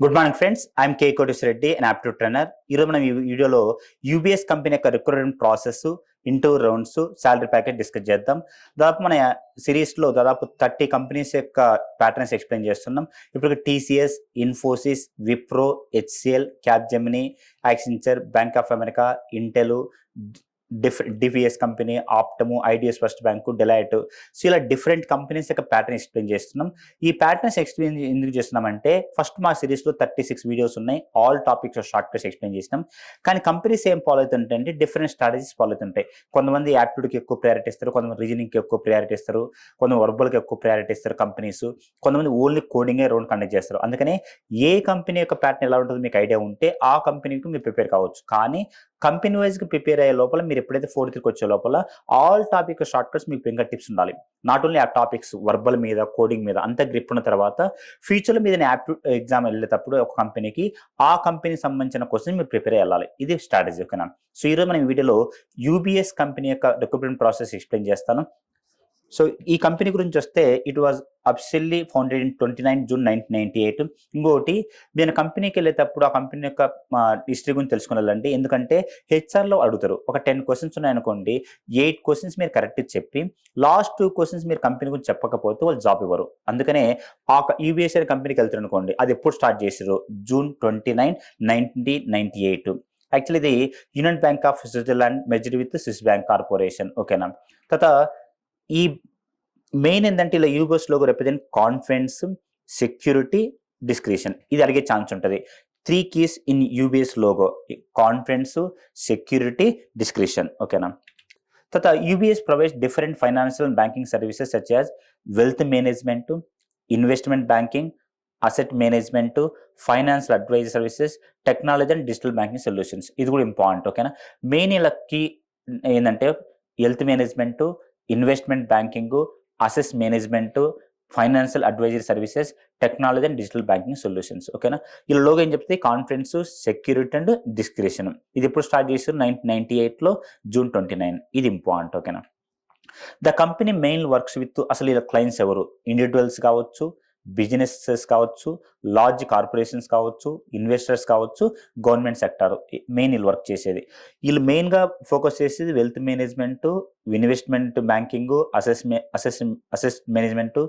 Good morning friends, I'm K Koteswara Reddy, and aptitude trainer. ఈరోజు మనం ఈ వీడియోలో యూబీఎస్ కంపెనీ యొక్క recruitment process, interview rounds, salary package discuss చేద్దాం. దాదాపు మన సిరీస్లో దాదాపు 30 కంపెనీస్ యొక్క ప్యాటర్న్స్ ఎక్స్ప్లెయిన్ చేస్తున్నాం. ఇప్పుడు TCS, Infosys, Wipro, HCL, Capgemini, Accenture, Bank of America, Intel, DVS company, Optum, IDS first bank, Deloitte. So ఇలా డిఫరెంట్ కంపెనీస్ యొక్క ప్యాటర్న్ ఎక్స్ప్లెయిన్ చేస్తున్నాం. ఈ ప్యాటర్న్స్ ఎక్స్ప్లెయిన్ ఎందుకు చేస్తున్నామంటే, ఫస్ట్ మా సిరీస్లో 36 వీడియోస్ ఉన్నాయి. All topics short cuts explain చేసినాం. కానీ కంపెనీస్ ఏం ఫాలో అవుతుంటే డిఫరెంట్ స్ట్రాటజీస్ ఫాలో అవుతుంటాయి. కొంతమంది యాప్టిట్యూడ్కి ఎక్కువ ప్రయారిటీ ఇస్తారు, కొంతమంది రీజనింగ్కి ఎక్కువ ప్రయారిటీ ఇస్తారు, కొంతమంది వర్బల్కి ఎక్కువ ప్రయారిటీ ఇస్తారు కంపెనీస్, కొంతమంది ఓన్లీ కోడింగే రౌండ్ కండక్ట్ చేస్తారు. అందుకని ఏ కంపెనీ యొక్క ప్యాటర్న్ ఎలా ఉంటుందో మీకు ఐడియా ఉంటే ఆ కంపెనీకి మీరు ప్రిపేర్ కావచ్చు. కానీ కంపెనీ వైజ్కి ప్రిపేర్ అయ్యే లోపల మీరు ఎప్పుడైతే 4th వచ్చే లోపల ఆల్ టాపిక్ షార్ట్ కట్స్ మీకు ఇంకా టిప్స్ ఉండాలి. నాట్ ఓన్లీ ఆ టాపిక్స్ వర్బల్ మీద, కోడింగ్ మీద అంత గ్రిప్ ఉన్న తర్వాత ఫ్యూచర్లో మీద యాప్టిట్యూడ్ ఎగ్జామ్ వెళ్ళేటప్పుడు ఒక కంపెనీకి ఆ కంపెనీకి సంబంధించిన క్వశ్చన్ మీరు ప్రిపేర్ అయ్యాలి. ఇది స్ట్రాటజీ. ఓకేనా? సో ఈరోజు మనం ఈ వీడియోలో యూబీఎస్ కంపెనీ యొక్క రిక్రూట్మెంట్ ప్రాసెస్ ఎక్స్ప్లెయిన్ చేస్తాను. సో ఈ కంపెనీ గురించి వస్తే, it was officially founded in 29 June 1998. ఇంకోటి, నేను కంపెనీకి వెళ్ళేటప్పుడు ఆ కంపెనీ యొక్క హిస్టరీ గురించి తెలుసుకున్నాలండి. ఎందుకంటే హెచ్ఆర్లో అడుగుతారు. ఒక 10 క్వశ్చన్స్ ఉన్నాయనుకోండి, 8 క్వశ్చన్స్ మీరు కరెక్ట్ చెప్పి లాస్ట్ 2 క్వశ్చన్స్ మీరు కంపెనీ గురించి చెప్పకపోతే వాళ్ళు జాబ్ ఇవ్వరు. అందుకనే ఆ యూబీఎస్ అనే కంపెనీకి వెళ్తారు అనుకోండి, అది ఎప్పుడు స్టార్ట్ చేశారు? జూన్ 29, 1998. యాక్చువల్లీ ఇది union bank of Switzerland merged with Swiss bank corporation. ఓకేనా? తర్వాత ఈ మెయిన్ ఏంటంటే ఇలా UBS logo represent confidence, security, discretion. ఇది అడిగే ఛాన్స్ ఉంటుంది. 3 keys in UBS logo: confidence, security, discretion. ఓకేనా? తర్వాత UBS provides different financial and banking services such as wealth management, investment banking, asset management, financial advisory services, technology and digital banking solutions. ఇది కూడా important. ఓకేనా? Main ఇలా key ఏంటంటే health management, investment banking, assess management, financial advisory services, technology and digital banking solutions. ఓకేనా? ఇలా logo ఏం చెప్తే confidence, security and discretion. ఇది ఎప్పుడు స్టార్ట్ చేశారు? 1998లో జూన్ 29. ఇది ఇంపార్టెంట్. ఓకేనా? The company main works with, అసలు ఇలా క్లయింట్స్ ఎవరు? ఇండివిజువల్స్ కావచ్చు, బిజినెసెస్ కావచ్చు, లార్జ్ కార్పొరేషన్స్ కావచ్చు, ఇన్వెస్టర్స్ కావచ్చు, గవర్నమెంట్ సెక్టార్ మెయిన్ వీళ్ళు వర్క్ చేసేది. వీళ్ళు మెయిన్గా ఫోకస్ చేసేది wealth management, investment banking, assess management,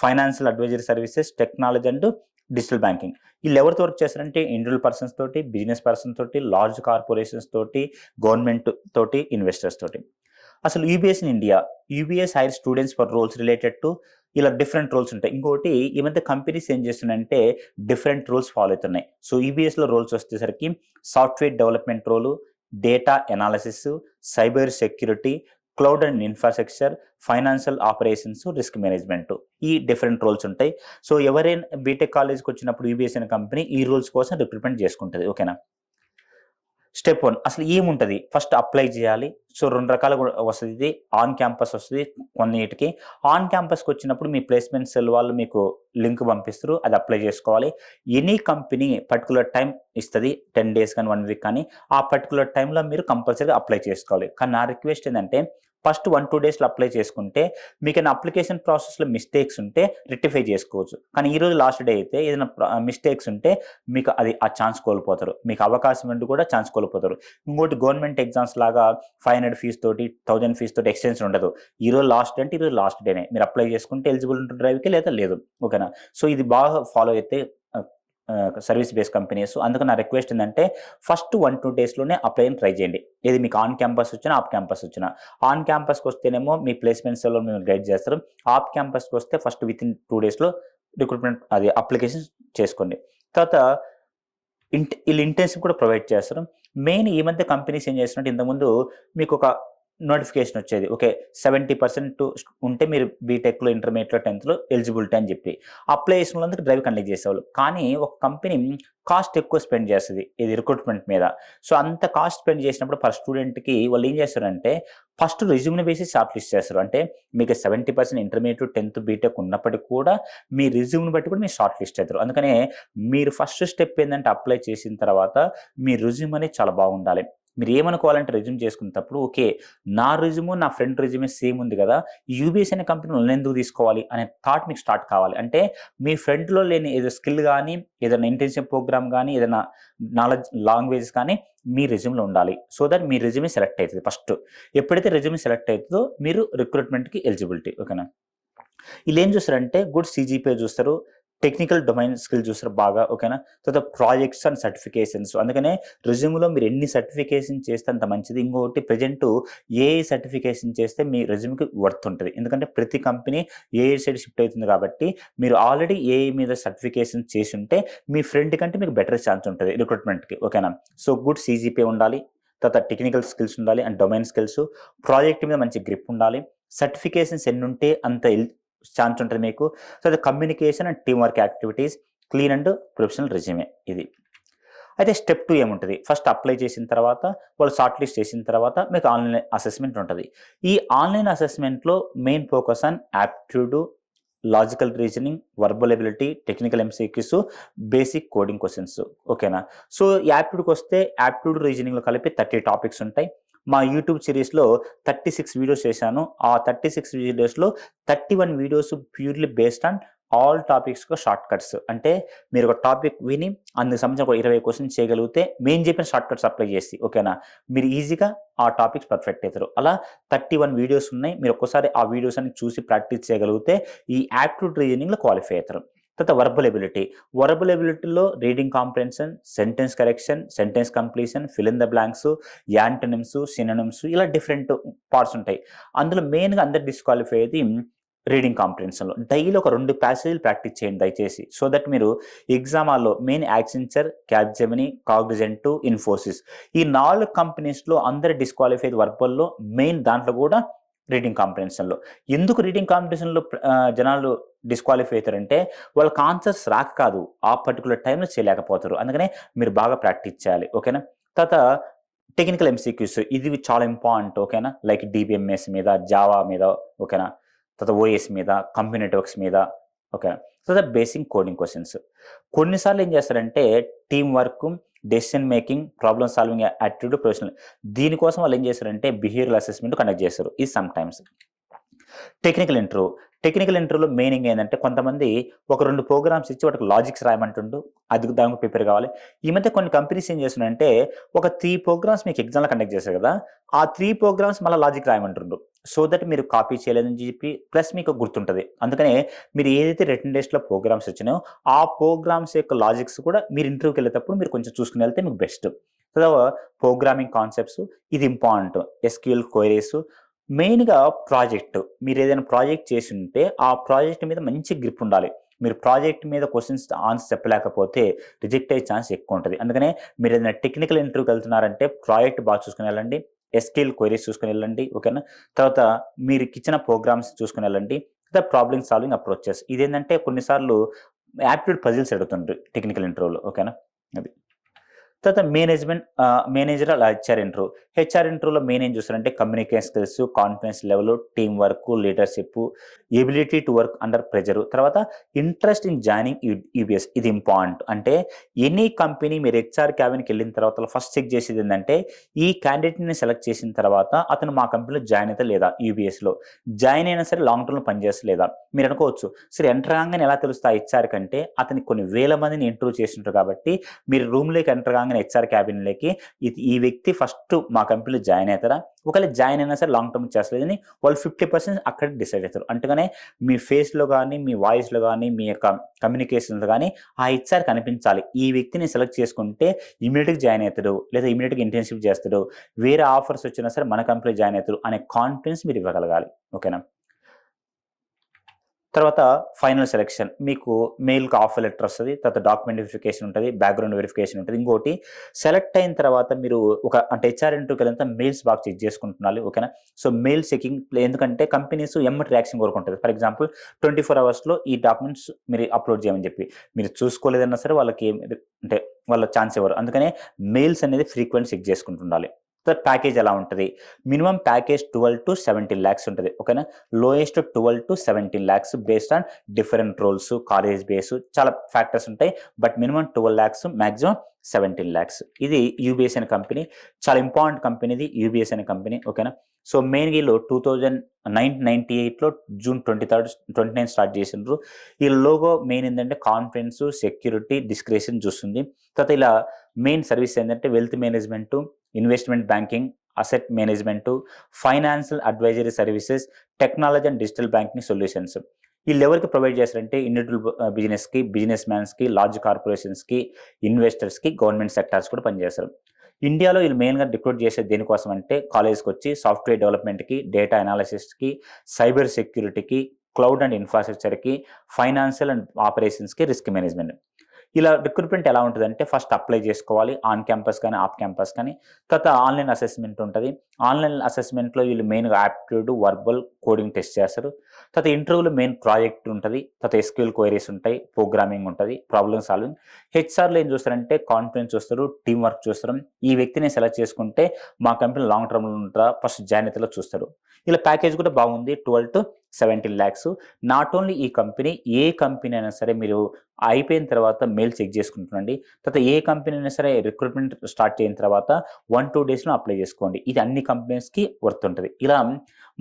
financial advisory services, technology and digital banking. వీళ్ళు ఎవరితో వర్క్ చేస్తారంటే ఇండివిజువల్ పర్సన్స్ తోటి, బిజినెస్ పర్సన్స్ తోటి, లార్జ్ కార్పొరేషన్స్ తోటి, గవర్నమెంట్ తోటి, ఇన్వెస్టర్స్ తోటి. అసలు UBS in India, UBS hire students for roles related to, ఇలా డిఫరెంట్ రోల్స్ ఉంటాయి. ఇంకోటి, ఈ మధ్య కంపెనీస్ ఏం చేస్తున్నాయంటే డిఫరెంట్ రోల్స్ ఫాలో అవుతున్నాయి. సో యూబీఎస్లో రోల్స్ వచ్చేసరికి software development role, data analysis, cyber security, cloud and infrastructure, financial operations, risk management. ఈ డిఫరెంట్ రోల్స్ ఉంటాయి. సో ఎవరైనా బీటెక్ కాలేజ్కి వచ్చినప్పుడు యూబీఎస్ అనే కంపెనీ ఈ రోల్స్ కోసం రిక్రూట్మెంట్ చేసుకుంటుంది. ఓకేనా? స్టెప్ 1, అసలు ఏముంటుంది? ఫస్ట్ అప్లై చేయాలి. సో 2 రకాలుగా వస్తుంది. ఇది ఆన్ క్యాంపస్ వస్తుంది. కొన్నిటికి ఆన్ క్యాంపస్కి వచ్చినప్పుడు మీ ప్లేస్మెంట్ సెల్ వాళ్ళు మీకు లింక్ పంపిస్తారు, అది అప్లై చేసుకోవాలి. ఎనీ కంపెనీ పర్టికులర్ టైం ఇస్తుంది, 10 days కానీ 1 week కానీ. ఆ పర్టికులర్ టైంలో మీరు కంపల్సరీగా అప్లై చేసుకోవాలి. కానీ నా రిక్వెస్ట్ ఏంటంటే, ఫస్ట్ 1-2 daysలో అప్లై చేసుకుంటే మీకు ఏదైనా అప్లికేషన్ ప్రాసెస్లో మిస్టేక్స్ ఉంటే రెక్టిఫై చేసుకోవచ్చు. కానీ ఈరోజు లాస్ట్ డే అయితే ఏదైనా మిస్టేక్స్ ఉంటే మీకు అది ఆ ఛాన్స్ కోల్పోతారు. మీకు అవకాశం ఉండి కూడా ఛాన్స్ కోల్పోతారు. ఇంకోటి, గవర్నమెంట్ ఎగ్జామ్స్ లాగా 500 ఫీజు తోటి, 1000 ఫీజు తోటి ఎక్స్టెన్షన్ ఉండదు. ఈరోజు లాస్ట్ డే అంటే ఈరోజు లాస్ట్ డేనే మీరు అప్లై చేసుకుంటే ఎలిజిబుల్ ఉంటుంది డ్రైవ్కి, లేదా లేదు. ఓకేనా? సో ఇది బాగా ఫాలో అయితే సర్వీస్ బేస్డ్ కంపెనీస్. అందుకని నా రిక్వెస్ట్ ఏంటంటే, ఫస్ట్ 1-2 daysలోనే అప్లై ట్రై చేయండి. ఏది మీకు ఆన్ క్యాంపస్ వచ్చినా, ఆఫ్ క్యాంపస్ వచ్చినా. ఆన్ క్యాంపస్కి వస్తేనేమో మీ ప్లేస్మెంట్స్లో మేము గైడ్ చేస్తారు. ఆఫ్ క్యాంపస్కి వస్తే ఫస్ట్ వితిన్ 2 daysలో రిక్రూట్మెంట్ అది అప్లికేషన్ చేసుకోండి. తర్వాత వీళ్ళు ఇంటర్న్షిప్ కూడా ప్రొవైడ్ చేస్తారు. మెయిన్ ఈ మధ్య కంపెనీస్ ఏం చేస్తున్నట్టు, ఇంతకుముందు మీకు ఒక నోటిఫికేషన్ వచ్చేది, ఓకే 70% ఉంటే మీరు బీటెక్లో, ఇంటర్మీడియట్లో, 10thలో ఎలిజిబిలిటీ అని చెప్పి అప్లై చేసిన వాళ్ళందరూ డ్రైవ్ కండక్ట్ చేసేవాళ్ళు. కానీ ఒక కంపెనీ కాస్ట్ ఎక్కువ స్పెండ్ చేస్తుంది ఇది రిక్రూట్మెంట్ మీద. సో అంత కాస్ట్ స్పెండ్ చేసినప్పుడు పర్ స్టూడెంట్కి వాళ్ళు ఏం చేస్తారంటే, ఫస్ట్ రెజ్యూమ్ని వేసి షార్ట్ లిస్ట్ చేస్తారు. అంటే మీకు 70% ఇంటర్మీడియట్, 10th, బీటెక్ ఉన్నప్పటికీ కూడా మీ రెజ్యూమ్ని బట్టి కూడా మీరు షార్ట్ లిస్ట్ చేస్తారు. అందుకనే మీరు ఫస్ట్ స్టెప్ ఏంటంటే, అప్లై చేసిన తర్వాత మీ రెజ్యూమ్ అనేది చాలా బాగుండాలి. మీరు ఏమనుకోవాలంటే రెజ్యూమ్ చేసుకునేటప్పుడు ఓకే, నా రెజ్యూమ్ నా ఫ్రెండ్ రెజ్యూమే సేమ్ ఉంది కదా, యూబీఎస్ అనే కంపెనీ నన్ను ఎందుకు తీసుకోవాలి అనే థాట్ మీకు స్టార్ట్ కావాలి. అంటే మీ ఫ్రెండ్లో లేని ఏదో స్కిల్ కానీ, ఏదైనా ఇంటెన్షిప్ ప్రోగ్రామ్ కానీ, ఏదైనా నాలెడ్జ్ లాంగ్వేజ్ కానీ మీ రెజ్యూమ్లో ఉండాలి. So that me resume select అవుతుంది. ఫస్ట్ ఎప్పుడైతే రెజ్యూమే సెలెక్ట్ అవుతుందో మీరు రిక్రూట్మెంట్కి ఎలిజిబిలిటీ. ఓకేనా, వీళ్ళు ఏం చూస్తారంటే గుడ్ CGPA చూస్తారు, టెక్నికల్ డొమైన్ స్కిల్ చూస్తారు బాగా. ఓకేనా, తర్వాత ప్రాజెక్ట్స్ అండ్ సర్టిఫికేషన్స్. అందుకనే రెజ్యూమ్లో మీరు ఎన్ని సర్టిఫికేషన్ చేస్తే అంత మంచిది. ఇంకొకటి ప్రజెంట్ ఏ సర్టిఫికేషన్ చేస్తే మీ రెజ్యూమ్కి వర్త్ ఉంటుంది. ఎందుకంటే ప్రతి కంపెనీ ఏ సైడ్ షిఫ్ట్ అవుతుంది కాబట్టి మీరు ఆల్రెడీ ఏ మీద సర్టిఫికేషన్ చేసి ఉంటే మీ ఫ్రెండ్ కంటే మీకు బెటర్ ఛాన్స్ ఉంటుంది రిక్రూట్మెంట్కి. ఓకేనా, సో గుడ్ CGPA ఉండాలి, తర్వాత టెక్నికల్ స్కిల్స్ ఉండాలి అండ్ డొమైన్ స్కిల్స్, ప్రాజెక్ట్ మీద మంచి గ్రిప్ ఉండాలి, సర్టిఫికేషన్స్ ఎన్ని ఉంటే అంత ఛాన్స్ ఉంటుంది మీకు. సో అది communication and team work activities, clean and professional resume ఇది. అయితే స్టెప్ 2 ఏముంటుంది, ఫస్ట్ అప్లై చేసిన తర్వాత వాళ్ళు షార్ట్ లిస్ట్ చేసిన తర్వాత మీకు ఆన్లైన్ అసెస్మెంట్ ఉంటుంది. ఈ ఆన్లైన్ అసెస్మెంట్లో main focus on aptitude, logical reasoning, verbal ability, technical MCQs, basic coding questions. ఓకేనా, సో యాప్టిట్యూడ్కి వస్తే యాప్టిట్యూడ్ రీజనింగ్లో కలిపి 30 టాపిక్స్ ఉంటాయి. మా యూట్యూబ్ సిరీస్లో 36 వీడియోస్ చేశాను. ఆ 36 వీడియోస్లో 31 videos purely based on all టాపిక్స్గా షార్ట్ కట్స్. అంటే మీరు ఒక టాపిక్ విని అందుకు సంబంధించిన ఒక 20 క్వశ్చన్స్ చేయగలిగితే మేము చెప్పిన షార్ట్ కట్స్ అప్లై చేసి ఓకేనా మీరు ఈజీగా ఆ టాపిక్స్ పర్ఫెక్ట్ అవుతారు. అలా 31 వీడియోస్ ఉన్నాయి. మీరు ఒక్కసారి ఆ వీడియోస్ అన్ని చూసి ప్రాక్టీస్ చేయగలిగితే ఈ యాప్టిట్యూడ్ రీజనింగ్లో క్వాలిఫై అవుతారు. తర్వాత వర్బల్ ఎబిలిటీలో reading comprehension, sentence correction, sentence completion, fill in the blanks, antonyms, synonyms, ఇలా డిఫరెంట్ పార్ట్స్ ఉంటాయి. అందులో మెయిన్గా అందరు డిస్క్వాలిఫై అయ్యేది రీడింగ్ కాంప్రిహెన్షన్లో. డైలీ ఒక 2 ప్యాసేజీలు ప్రాక్టీస్ చేయండి దయచేసి. సో దట్ మీరు ఎగ్జామ్ హాల్లో main Accenture, Capgemini, Cognizant, Infosys ఈ 4 కంపెనీస్లో అందరు డిస్క్వాలిఫై వర్బల్లో, మెయిన్ దాంట్లో కూడా రీడింగ్ కాంప్రిహెన్షన్లో. ఎందుకు రీడింగ్ కాంపిటీషన్లో జనాలు డిస్క్వాలిఫై అవుతారంటే వాళ్ళకి ఆన్సర్స్ రాక కాదు, ఆ పర్టికులర్ టైంలో చేయలేకపోతారు. అందుకనే మీరు బాగా ప్రాక్టీస్ చేయాలి. ఓకేనా, తర్వాత టెక్నికల్ MCQs ఇది చాలా ఇంపార్టెంట్. ఓకేనా, లైక్ DBMS మీద, జావా మీద, ఓకేనా, తర్వాత OS మీద, కంపెనీ నెట్వర్క్స్ మీద. ఓకేనా, తర్వాత బేసిక్ కోడింగ్ క్వశ్చన్స్. కొన్నిసార్లు ఏం చేస్తారంటే team work, decision making, problem solving attitude, professional, దీనికోసం వాళ్ళు ఏం చేస్తారంటే బిహేవియరల్ అసెస్మెంట్ కండక్ట్ చేస్తారు. ఇది సమ్ టైమ్స్. టెక్నికల్ ఇంటర్వ్యూలో మెయినింగ్ ఏంటంటే కొంతమంది ఒక 2 ప్రోగ్రామ్స్ ఇచ్చి వాటికి లాజిక్స్ రాయమంటుండు, అది దానికి ప్రిపేర్ కావాలి. ఈ మధ్య కొన్ని కంపెనీస్ ఏం చేస్తున్నాయంటే ఒక 3 ప్రోగ్రామ్స్ మీకు ఎగ్జామ్లో కండక్ట్ చేస్తారు కదా, ఆ 3 ప్రోగ్రామ్స్ మళ్ళీ లాజిక్ రాయమంటుండ్రు. సో దట్ మీరు కాపీ చేయలేదని చెప్పి ప్లస్ మీకు గుర్తుంటుంది. అందుకనే మీరు ఏదైతే రిటన్ టెస్ట్లో ప్రోగ్రామ్స్ వచ్చినాయో ఆ ప్రోగ్రామ్స్ యొక్క లాజిక్స్ కూడా మీరు ఇంటర్వ్యూకి వెళ్ళేటప్పుడు మీరు కొంచెం చూసుకుని వెళ్తే మీకు బెస్ట్. తర్వాత ప్రోగ్రామింగ్ కాన్సెప్ట్స్ ఇది ఇంపార్టెంట్. SQL క్వైరీస్, మెయిన్గా ప్రాజెక్ట్. మీరు ఏదైనా ప్రాజెక్ట్ చేసి ఉంటే ఆ ప్రాజెక్ట్ మీద మంచి గ్రిప్ ఉండాలి. మీరు ప్రాజెక్ట్ మీద క్వశ్చన్స్ ఆన్సర్ చెప్పలేకపోతే రిజెక్ట్ అయ్యే ఛాన్స్ ఎక్కువ ఉంటుంది. అందుకనే మీరు ఏదైనా టెక్నికల్ ఇంటర్వ్యూకి వెళ్తున్నారంటే ప్రాజెక్ట్ బాగా చూసుకుని వెళ్ళండి, SQL క్వైరీస్ చూసుకుని వెళ్ళండి. ఓకేనా, తర్వాత మీరు ఇచ్చిన ప్రోగ్రామ్స్ చూసుకుని వెళ్ళండి. తర్వాత ప్రాబ్లమ్ సాల్వింగ్ అప్రోచెస్. ఇదేంటంటే కొన్నిసార్లు యాప్టిట్యూడ్ పజిల్స్ అడుగుతుండ్రు టెక్నికల్ ఇంటర్వ్యూలో. ఓకేనా, అది. తర్వాత మేనేజరల్ హెచ్ఆర్ ఇంటర్వ్యూలో మెయిన్ ఏం చూస్తారంటే communication skills, confidence level, team work, leadership, ability to work under pressure. తర్వాత ఇంట్రెస్ట్ ఇన్ జాయినింగ్ UBS ఇది ఇంపార్టెంట్. అంటే ఎనీ కంపెనీ మీరు HR క్యాబిన్కి వెళ్ళిన తర్వాత ఫస్ట్ చెక్ చేసేది ఏంటంటే ఈ క్యాండిడేట్ని సెలెక్ట్ చేసిన తర్వాత అతను మా కంపెనీలో జాయిన్ అయితే లేదా, UBSలో జాయిన్ అయినా సరే లాంగ్ టర్మ్లో పనిచేస్తలేదా. మీరు అనుకోవచ్చు సరే ఎంటర్ కాగానే ఎలా తెలుస్తా HR కంటే అతనికి కొన్ని వేల మందిని ఇంటర్వ్యూ చేస్తుంటారు కాబట్టి మీరు రూమ్లోకి ఎంటర్ కాగానే HR క్యాబిన్లోకి ఈ వ్యక్తి ఫస్ట్ మా కంపెనీలో జాయిన్ అవుతారా, ఒకవేళ జాయిన్ అయినా సరే లాంగ్ టర్మ్ చేస్తలేదని వాళ్ళు 50% అక్కడ డిసైడ్ అవుతారు. అంటేగానే మీ ఫేస్లో కానీ, మీ వాయిస్లో కానీ, మీ యొక్క కమ్యూనికేషన్లో కానీ ఆ HR కనిపించాలి. ఈ వ్యక్తిని సెలెక్ట్ చేసుకుంటే ఇమీడియట్గా జాయిన్ అవుతాడు, లేదా ఇమీడియట్గా ఇంటర్న్షిప్ చేస్తాడు, వేరే ఆఫర్స్ వచ్చినా సరే మన కంపెనీలో జాయిన్ అవుతాడు అనే కాన్ఫిడెన్స్ మీరు ఇవ్వగలగాలి. ఓకేనా, తర్వాత ఫైనల్ సెలెక్షన్. మీకు మెయిల్కి ఆఫర్ లెటర్ వస్తుంది, తర్వాత డాక్యుమెంట్ వెరిఫికేషన్ ఉంటుంది, బ్యాక్గ్రౌండ్ వెరిఫికేషన్ ఉంటుంది. ఇంకోటి సెలెక్ట్ అయిన తర్వాత మీరు అంటే HR ఇంటర్వ్యూకి వెళ్ళినంత మెయిల్స్ బాగా చెక్ చేసుకుంటున్నారు. ఓకేనా, సో మెయిల్ చెకింగ్ ఎందుకంటే కంపెనీస్ ఎమ్మటి రియాక్షన్ కోరుకుంటుంది. ఫర్ ఎగ్జాంపుల్ 24 అవర్స్లో ఈ డాక్యుమెంట్స్ మీరు అప్లోడ్ చేయమని చెప్పి మీరు చూసుకోలేదన్నా సరే వాళ్ళకి అంటే వాళ్ళ ఛాన్స్ ఇవ్వరు. అందుకనే మెయిల్స్ అనేది ఫ్రీక్వెంట్ చెక్ చేసుకుంటుండాలి. ప్యాకేజ్ ఎలా ఉంటుంది, మినిమం ప్యాకేజ్ 12 to 17 lakhs ఉంటుంది. ఓకేనా, lowest 12 to 17 lakhs based on different roles, college base, చాలా ఫ్యాక్టర్స్ ఉంటాయి. But minimum 12 lakhs, maximum 17 lakhs. ఇది యూబీఎస్ అనే కంపెనీ, చాలా ఇంపార్టెంట్ కంపెనీ ఇది యూబీఎస్ అనే కంపెనీ. ఓకేనా. సో మెయిన్ వీళ్ళు 2098లో జూన్ 29 స్టార్ట్ చేసిండ్రు. ఈ లోగో మెయిన్ ఏంటంటే కాన్ఫిడెన్స్, సెక్యూరిటీ, డిస్క్రిప్షన్ చూస్తుంది. తర్వాత ఇలా మెయిన్ సర్వీస్ ఏంటంటే wealth management, investment banking, asset management, financial advisory services, technology and digital banking solutions. వీళ్ళు ఎవరికి ప్రొవైడ్ చేస్తారంటే ఇండివిజువల్ బిజినెస్కి, బిజినెస్ మ్యాన్స్కి, లార్జ్ కార్పొరేషన్స్కి, ఇన్వెస్టర్స్కి, గవర్నమెంట్ సెక్టార్స్ కూడా పనిచేస్తారు. ఇండియాలో వీళ్ళు మెయిన్గా రిక్రూట్ చేసేది దేనికోసం అంటే కాలేజ్కి వచ్చి సాఫ్ట్వేర్ డెవలప్మెంట్కి, డేటా అనాలిసిస్కి, సైబర్ సెక్యూరిటీకి, క్లౌడ్ అండ్ ఇన్ఫ్రాస్ట్రక్చర్కి, ఫైనాన్షియల్ అండ్ ఆపరేషన్స్కి, రిస్క్ మేనేజ్మెంట్. ఇలా రిక్రూట్మెంట్ ఎలా ఉంటుందంటే ఫస్ట్ అప్లై చేసుకోవాలి, ఆన్ క్యాంపస్ కానీ ఆఫ్ క్యాంపస్ కానీ. తర్వాత ఆన్లైన్ అసెస్మెంట్ ఉంటుంది. ఆన్లైన్ అసెస్మెంట్లో వీళ్ళు మెయిన్గా యాప్టిట్యూడ్, వర్బల్, కోడింగ్ టెస్ట్ చేస్తారు. తర్వాత ఇంటర్వ్యూలో మెయిన్ ప్రాజెక్ట్ ఉంటుంది. తర్వాత ఎస్క్యూఎల్ క్వైరీస్ ఉంటాయి, ప్రోగ్రామింగ్ ఉంటుంది, ప్రాబ్లమ్ సాల్వింగ్. హెచ్ఆర్లో ఏం చూస్తారంటే కాన్ఫిడెన్స్ చూస్తారు, టీం వర్క్ చూస్తారు. ఈ వ్యక్తిని సెలెక్ట్ చేసుకుంటే మా కంపెనీ లాంగ్ టర్మ్లో ఉంటారా, ఫస్ట్ జాయిన్ చూస్తారు. ఇలా ప్యాకేజ్ కూడా బాగుంది, 12 to 17 lakhs. నాట్ ఓన్లీ ఈ కంపెనీ, ఏ కంపెనీ అయినా సరే మీరు అయిపోయిన తర్వాత మెయిల్ చెక్ చేసుకుంటుండండి. తర్వాత ఏ కంపెనీ అయినా సరే రిక్రూట్మెంట్ స్టార్ట్ అయిన తర్వాత 1-2 daysలో అప్లై చేసుకోండి. ఇది అన్ని కంపెనీస్కి వర్త్ ఉంటుంది. ఇలా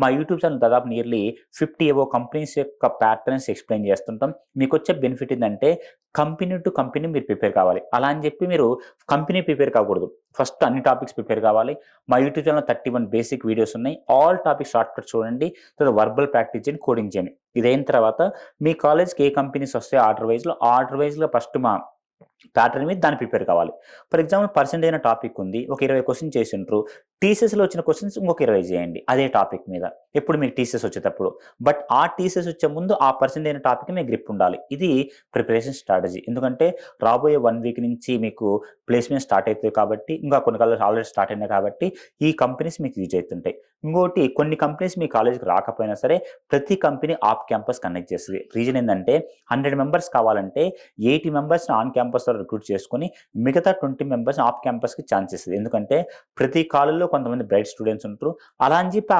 మా యూట్యూబ్ ఛానల్ దాదాపు నియర్లీ 50 above కంపెనీస్ యొక్క ప్యాటర్న్స్ ఎక్స్ప్లెయిన్ చేస్తుంటాం. మీకు వచ్చే బెనిఫిట్ ఏంటంటే కంపెనీ టు కంపెనీ మీరు ప్రిపేర్ కావాలి. అలా అని చెప్పి మీరు కంపెనీ ప్రిపేర్ కాకూడదు. ఫస్ట్ అన్ని టాపిక్స్ ప్రిపేర్ కావాలి. మా యూట్యూబ్ ఛానల్ 31 బేసిక్ వీడియోస్ ఉన్నాయి. ఆల్ టాపిక్స్ షార్ట్ కట్ చూడండి. తర్వాత వర్బల్ ప్రాక్టీస్ చేయండి, కోడింగ్ చేయండి. ఇదైన తర్వాత మీ కాలేజ్కి ఏ కంపెనీస్ వస్తాయో ఆర్డర్ వైజ్లో ఫస్ట్ మా ప్యాటర్న్ మీద దాన్ని ప్రిపేర్ కావాలి. ఫర్ ఎగ్జాంపుల్ పర్సెంటేజ్ అయిన టాపిక్ ఉంది, ఒక 20 క్వశ్చన్ చేసిండ్రు. టీసీఎస్లో వచ్చిన క్వశ్చన్స్ ఇంకొక 20 చేయండి అదే టాపిక్ మీద, ఎప్పుడు మీకు టీసీఎస్ వచ్చేటప్పుడు. బట్ ఆ టీసీఎస్ వచ్చే ముందు ఆ పర్సెంటేజ్ అయిన టాపిక్ మీకు గ్రిప్ ఉండాలి. ఇది ప్రిపరేషన్ స్ట్రాటజీ. ఎందుకంటే రాబోయే 1 week నుంచి మీకు ప్లేస్మెంట్ స్టార్ట్ అవుతుంది కాబట్టి, ఇంకా కొన్ని కాలేజ్ ఆల్రెడీ స్టార్ట్ అయినాయి కాబట్టి ఈ కంపెనీస్ మీకు యూజ్ అవుతుంటాయి. ఇంకోటి, కొన్ని కంపెనీస్ మీ కాలేజ్కి రాకపోయినా సరే ప్రతి కంపెనీ ఆఫ్ క్యాంపస్ కనెక్ట్ చేస్తుంది. రీజన్ ఏంటంటే 100 members కావాలంటే 80 members ఆన్ క్యాంపస్ రిక్రూట్ చేసుకొని మిగతా 20 members ఆఫ్ క్యాంపస్కి ఛాన్స్ ఇస్తుంది. ఎందుకంటే ప్రతి కాలేజ్లో కొంతమంది బ్రైట్ స్టూడెంట్స్ ఉంటారు. అలా అని చెప్పి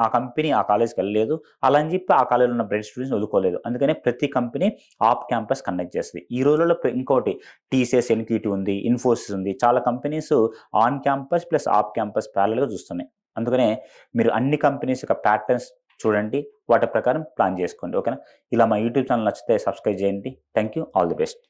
ఆ కంపెనీ ఆ కాలేజ్కి వెళ్ళలేదు, అలా అని చెప్పి ఆ కాలేజ్లో ఉన్న బ్రైట్ స్టూడెంట్స్ వదులుకోలేదు. అందుకనే ప్రతి కంపెనీ ఆఫ్ క్యాంపస్ కండక్ట్ చేస్తుంది. ఈ రోజుల్లో ఇంకోటి టీసీఎస్, ఎన్క్యూటీ ఉంది, ఇన్ఫోసిస్ ఉంది. చాలా companies on campus plus off campus ప్యారల్గా చూస్తున్నాయి. అందుకనే మీరు అన్ని కంపెనీస్ యొక్క ప్యాటర్న్స్ చూడండి, వాటి ప్రకారం ప్లాన్ చేసుకోండి. ఓకేనా. ఇలా మా యూట్యూబ్ ఛానల్ నచ్చితే సబ్స్క్రైబ్ చేయండి. Thank you. All the best.